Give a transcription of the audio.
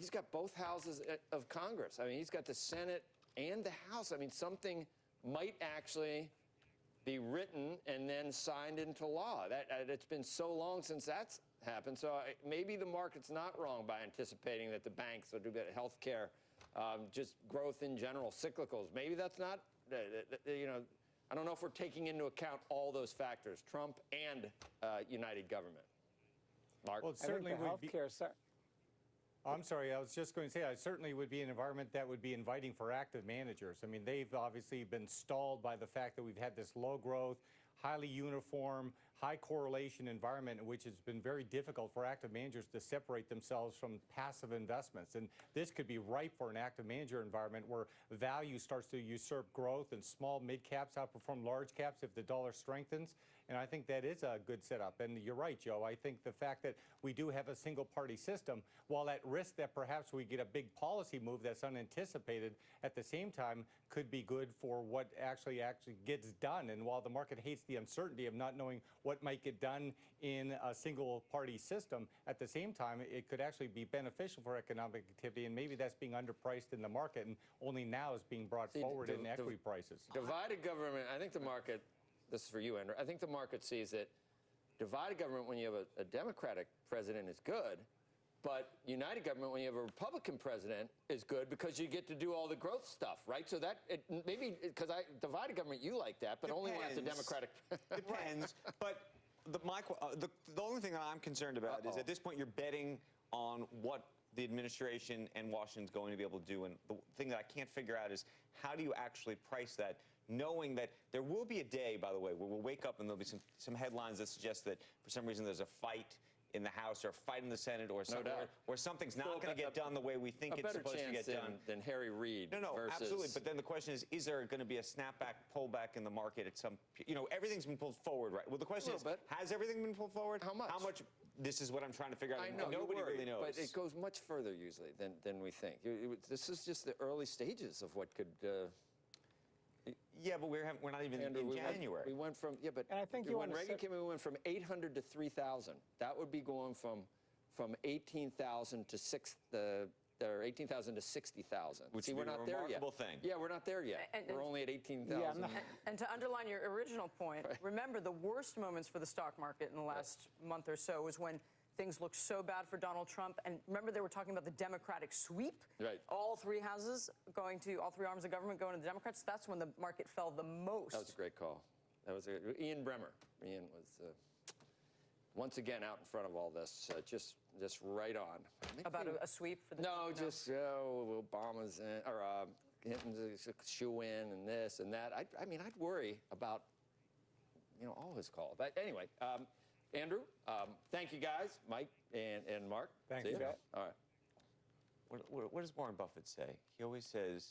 he's got both houses of Congress. I mean, he's got the Senate and the House. I mean, something might actually be written and then signed into law. It's been so long since that's happened. So maybe the market's not wrong by anticipating that the banks will do better, healthcare, just growth in general, cyclicals. Maybe that's not, you know, I don't know if we're taking into account all those factors, Trump and United Government. Mark? Well, it certainly would be. Healthcare. I'm sorry, I was just going to say, I certainly would be an environment that would be inviting for active managers. I mean, they've obviously been stalled by the fact that we've had this low growth, highly uniform, high correlation environment in which it's been very difficult for active managers to separate themselves from passive investments. And this could be ripe for an active manager environment where value starts to usurp growth and small mid caps outperform large caps if the dollar strengthens. And I think that is a good setup. And you're right, Joe. I think the fact that we do have a single party system, while at risk that perhaps we get a big policy move that's unanticipated, at the same time could be good for what actually gets done. And while the market hates the uncertainty of not knowing what might get done in a single party system, at the same time, it could actually be beneficial for economic activity. And maybe that's being underpriced in the market and only now is being brought forward in equity prices. Divided government, I think the market, this is for you, Andrew, I think the market sees that divided government when you have a Democratic president is good, but united government when you have a Republican president is good because you get to do all the growth stuff, right? So that, maybe, because divided government, you like that, but only when it's a Democratic. Depends, but the only thing that I'm concerned about is at this point you're betting on what the administration and Washington's going to be able to do. And the thing that I can't figure out is how do you actually price that, knowing that there will be a day, by the way, where we'll wake up and there'll be some headlines that suggest that for some reason there's a fight in the House or a fight in the Senate or something's not going to get done the way we think it's supposed to get done. Than Harry Reid. No, versus... absolutely. But then the question is there going to be a snapback, pullback in the market at some, you know, everything's been pulled forward, right? Well, the question is, has everything been pulled forward? How much? How much? This is what I'm trying to figure out. I know, nobody really knows. But it goes much further usually than we think. This is just the early stages of what could... Yeah, but we're not even in January. We went from, but and I think when Reagan came in, we went from 800 to 3,000. That would be going from 18,000 to 18,000 to 60,000. Which would be a remarkable thing. Yeah, we're not there yet. We're only at 18,000. Yeah, and to underline your original point, remember the worst moments for the stock market in the last month or so was when things looked so bad for Donald Trump. And remember, they were talking about the Democratic sweep. Right. All three houses going to, all three arms of government going to the Democrats. That's when the market fell the most. That was a great call. That was Ian Bremmer. Ian was once again out in front of all this, just right on. About a sweep for the... No, just Obama's in, or Clinton's a shoe-in and this and that. I mean, I'd worry about, you know, all his calls. But anyway, Andrew, thank you guys, Mike and Mark. Thank you. All right. What does Warren Buffett say? He always says,